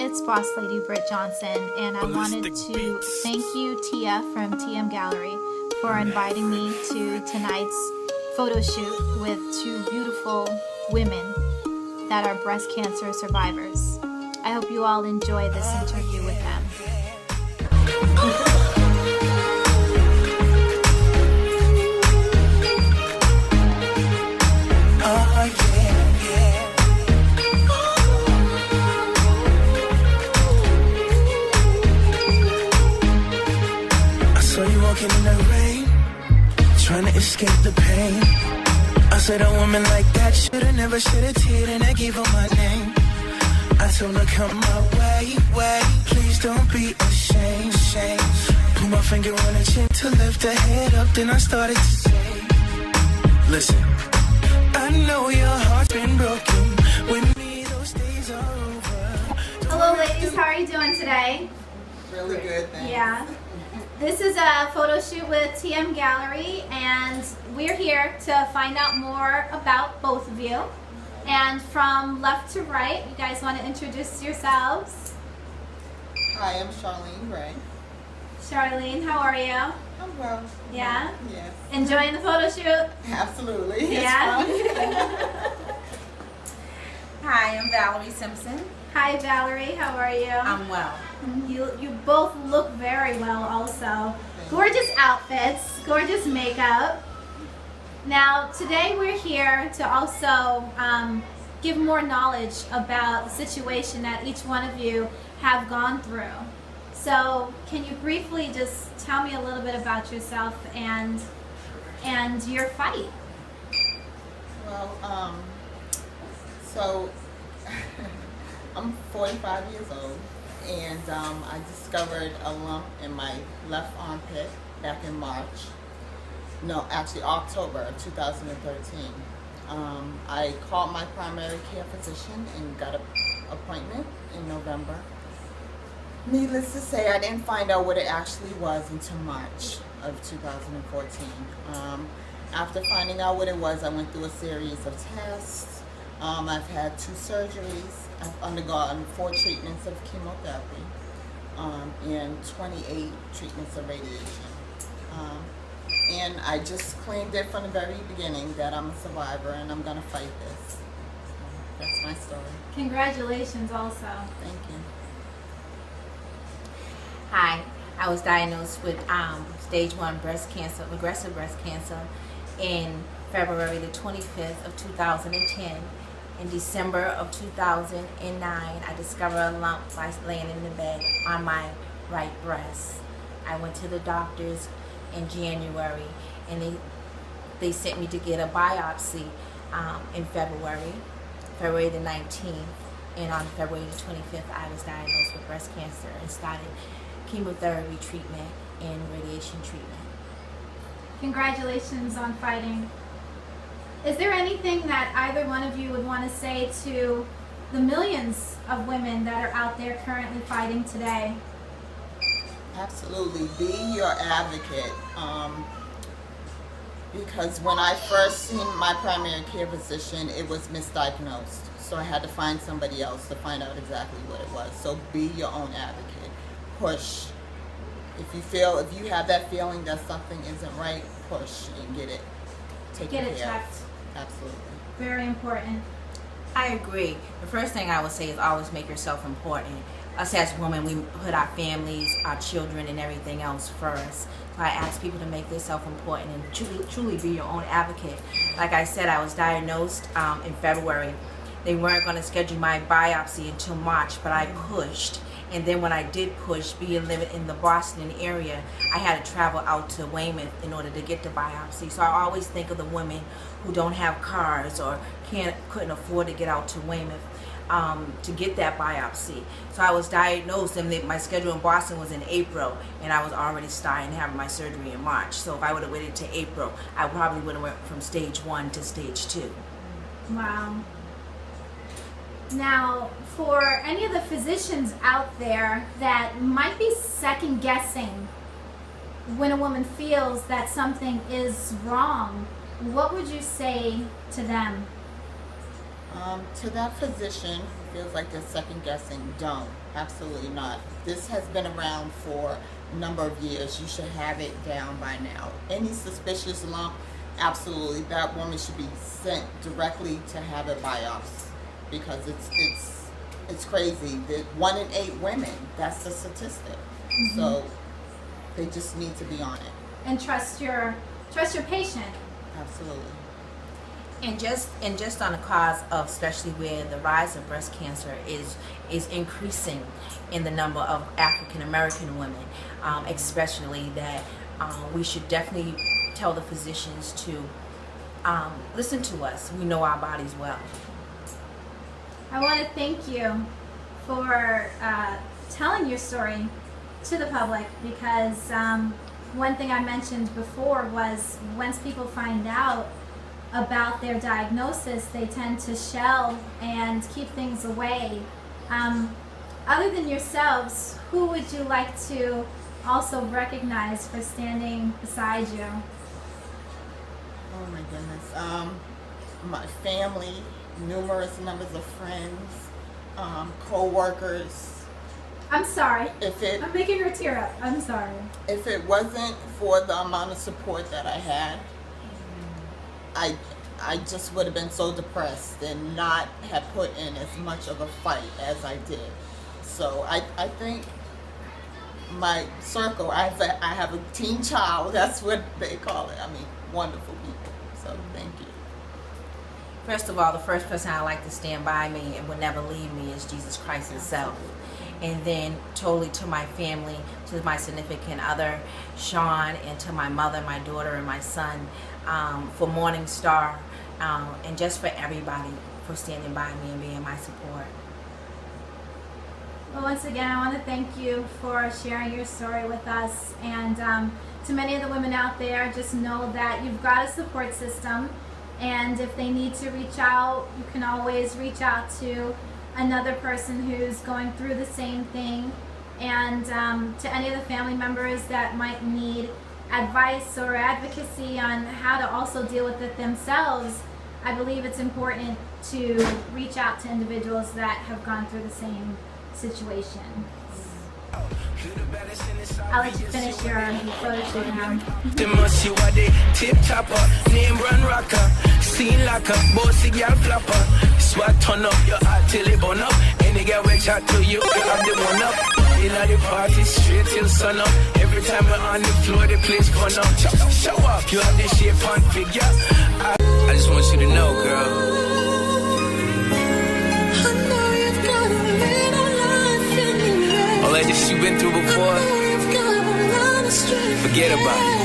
it's Boss Lady Britt Johnson, and I wanted to thank you, Tia from TMGallery, for inviting me to tonight's photo shoot with two beautiful women that are breast cancer survivors. I hope you all enjoy this interview with them. Walking in the rain, trying to escape the pain. I said a woman like that shoulda never shoulda teared, and I gave her my name. I told her come my way, please don't be ashamed. Put my finger on her chin to lift her head up, then I started to say, listen, I know your heart's been broken. With me those days are over. Hello ladies, how are you doing today? Really good, thanks. Yeah. This is a photo shoot with TMGallery, and we're here to find out more about both of you. And from left to right, you guys want to introduce yourselves? Hi, I'm Charlene Ray. Charlene, how are you? I'm well. Yeah? Yes. Enjoying the photo shoot? Absolutely. It's Yeah? fun. Hi, I'm Valerie Simpson. Hi Valerie, how are you? I'm well. You both look very well also. Gorgeous outfits, gorgeous makeup. Now today we're here to also give more knowledge about the situation that each one of you have gone through. So can you briefly just tell me a little bit about yourself and your fight? Well, so I'm 45 years old, and I discovered a lump in my left armpit back in March. No, actually October of 2013. I called my primary care physician and got an appointment in November. Needless to say, I didn't find out what it actually was until March of 2014. After finding out what it was, I went through a series of tests. I've had 2 surgeries. I've undergone 4 treatments of chemotherapy and 28 treatments of radiation. And I just claimed it from the very beginning that I'm a survivor and I'm going to fight this. So that's my story. Congratulations also. Thank you. Hi, I was diagnosed with stage 1 breast cancer, aggressive breast cancer, in February the 25th of 2010. In December of 2009, I discovered a lump by laying in the bed on my right breast. I went to the doctors in January, and they sent me to get a biopsy in February the 19th, and on February the 25th, I was diagnosed with breast cancer and started chemotherapy treatment and radiation treatment. Congratulations on fighting. Is there anything that either one of you would want to say to the millions of women that are out there currently fighting today? Absolutely. Be your advocate. Because when I first seen my primary care physician, it was misdiagnosed. So I had to find somebody else to find out exactly what it was. So be your own advocate. Push. If you have that feeling that something isn't right, push and get it taken care of. Get it checked. Absolutely. Very important. I agree. The first thing I would say is always make yourself important. Us as women, we put our families, our children, and everything else first. So I ask people to make themselves important and truly be your own advocate. Like I said, I was diagnosed in February. They weren't going to schedule my biopsy until March, but I pushed. And then when I did push, being living in the Boston area, I had to travel out to Weymouth in order to get the biopsy. So I always think of the women who don't have cars or couldn't afford to get out to Weymouth to get that biopsy. So I was diagnosed, and my schedule in Boston was in April, and I was already starting having my surgery in March. So if I would have waited to April, I probably would have went from stage 1 to stage 2. Wow. Now, for any of the physicians out there that might be second guessing when a woman feels that something is wrong, what would you say to them? To that physician who feels like they're second guessing, don't. Absolutely not. This has been around for a number of years. You should have it down by now. Any suspicious lump, absolutely, that woman should be sent directly to have it biopsied, because it's crazy that 1 in 8 women, that's the statistic. So they just need to be on it. And trust your patient. Absolutely. And just on the cause of, especially where the rise of breast cancer is increasing in the number of African American women, especially that we should definitely tell the physicians to listen to us. We know our bodies well. I want to thank you for telling your story to the public, because one thing I mentioned before was once people find out about their diagnosis, they tend to shell and keep things away. Other than yourselves, who would you like to also recognize for standing beside you? Oh my goodness. My family, numerous numbers of friends, co-workers. I'm sorry. I'm I'm making her tear up. I'm sorry. If it wasn't for the amount of support that I had, I just would have been so depressed and not have put in as much of a fight as I did. So I think my circle, I have a teen child, that's what they call it. I mean, wonderful people. So thank you. First of all, the first person I like to stand by me and will never leave me is Jesus Christ himself. And then totally to my family, to my significant other, Sean, and to my mother, my daughter, and my son, for Morning Star, and just for everybody for standing by me and being my support. Well, once again, I want to thank you for sharing your story with us. And to many of the women out there, just know that you've got a support system. And if they need to reach out, you can always reach out to another person who's going through the same thing. And to any of the family members that might need advice or advocacy on how to also deal with it themselves, I believe it's important to reach out to individuals that have gone through the same situation. I'll let you finish your photo shoot now. They must see what they tip topper, name run rocker, scene locker, bossy girl flapper. Swat turn up your heart till it burn up. Any girl we chat to you, you have the one up. In the party straight till sun up. Every time we're on the floor, the place burn up. Show up, you have the shape and figure. I just want you to know, girl. All that shit you've been through before, forget about it.